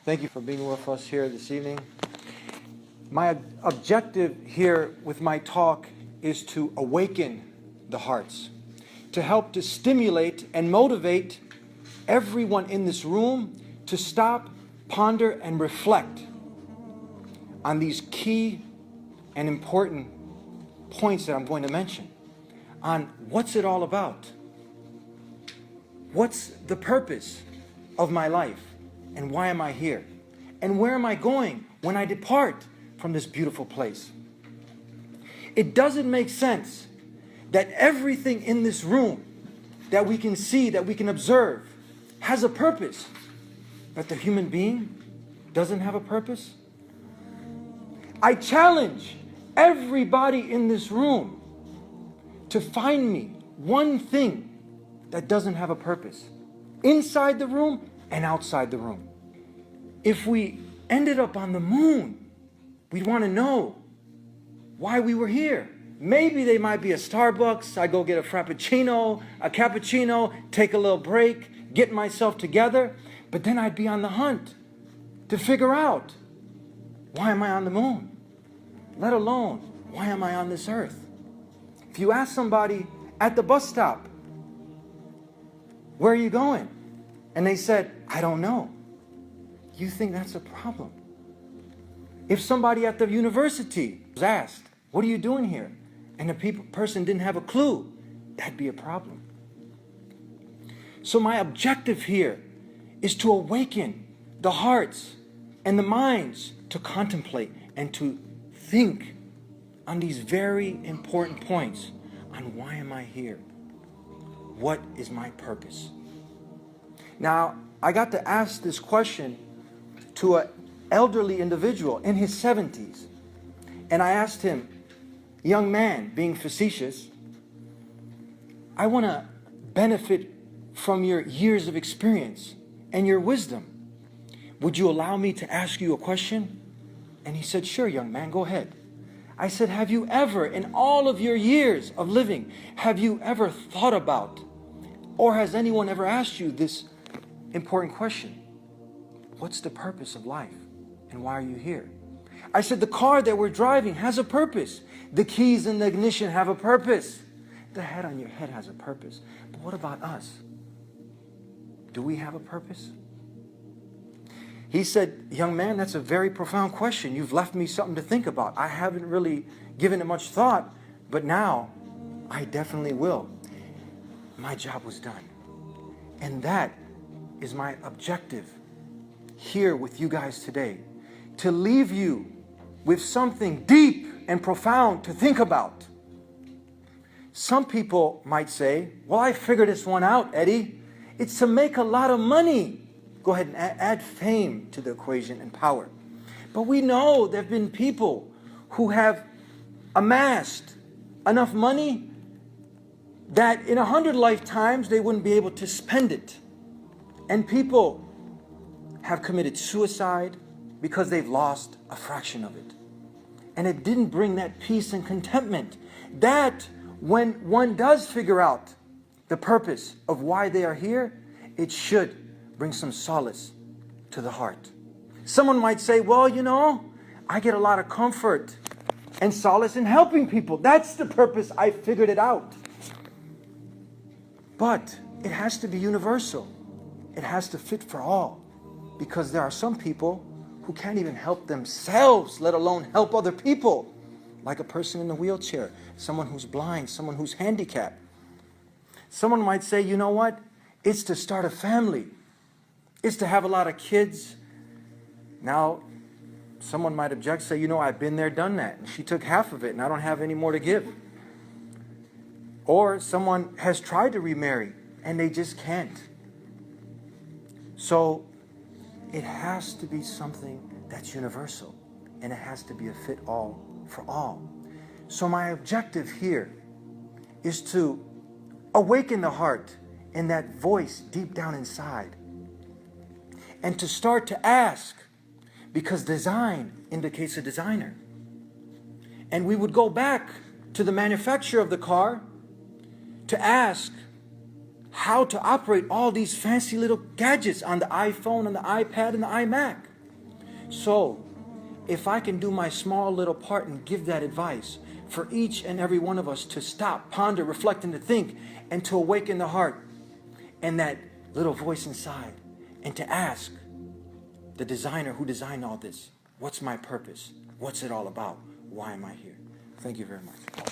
Thank you for being with us here this evening. My objective here with my talk is to awaken the hearts, to help to stimulate and motivate everyone in this room to stop, ponder, and reflect on these key and important points that I'm going to mention, on what's it all about? What's the purpose of my life? And why am I here? And where am I going when I depart from this beautiful place? It doesn't make sense that everything in this room that we can see, that we can observe, has a purpose, but the human being doesn't have a purpose. I challenge everybody in this room to find me one thing that doesn't have a purpose, inside the room and outside the room. If we ended up on the moon, we'd want to know why we were here. Maybe they might be a Starbucks, I go get a Frappuccino, a cappuccino, take a little break, get myself together, but then I'd be on the hunt to figure out, why am I on the moon? Let alone, why am I on this earth? If you ask somebody at the bus stop, where are you going? And they said, I don't know. You think that's a problem? If somebody at the university was asked, what are you doing here? And the person didn't have a clue, that'd be a problem. So my objective here is to awaken the hearts and the minds to contemplate and to think on these very important points on why am I here? What is my purpose? Now, I got to ask this question to an elderly individual in his 70s. And I asked him, young man, being facetious, I want to benefit from your years of experience and your wisdom. Would you allow me to ask you a question? And he said, sure, young man, go ahead. I said, have you ever, in all of your years of living, have you ever thought about, or has anyone ever asked you this important question? What's the purpose of life? And why are you here? I said, the car that we're driving has a purpose. The keys in the ignition have a purpose. The head on your head has a purpose. But what about us? Do we have a purpose? He said, young man, that's a very profound question. You've left me something to think about. I haven't really given it much thought, but now I definitely will. My job was done. And that is my objective here with you guys today, to leave you with something deep and profound to think about. Some people might say, well, I figured this one out, Eddie. It's to make a lot of money. Go ahead and add fame to the equation and power. But we know there have been people who have amassed enough money that in 100 lifetimes they wouldn't be able to spend it. And people have committed suicide because they've lost a fraction of it. And it didn't bring that peace and contentment that when one does figure out the purpose of why they are here, it should bring some solace to the heart. Someone might say, well, you know, I get a lot of comfort and solace in helping people. That's the purpose. I figured it out. But it has to be universal. It has to fit for all. Because there are some people who can't even help themselves, let alone help other people. Like a person in a wheelchair, someone who's blind, someone who's handicapped. Someone might say, you know what? It's to start a family. It's to have a lot of kids. Now, someone might object, say, you know, I've been there, done that. And she took half of it and I don't have any more to give. Or someone has tried to remarry and they just can't. So it has to be something that's universal, and it has to be a fit all for all. So my objective here is to awaken the heart and that voice deep down inside, and to start to ask, because design indicates a designer. And we would go back to the manufacturer of the car to ask, how to operate all these fancy little gadgets on the iPhone and the iPad and the iMac. So, if I can do my small little part and give that advice for each and every one of us to stop, ponder, reflect, and to think, and to awaken the heart and that little voice inside, and to ask the designer who designed all this, what's my purpose? What's it all about? Why am I here? Thank you very much.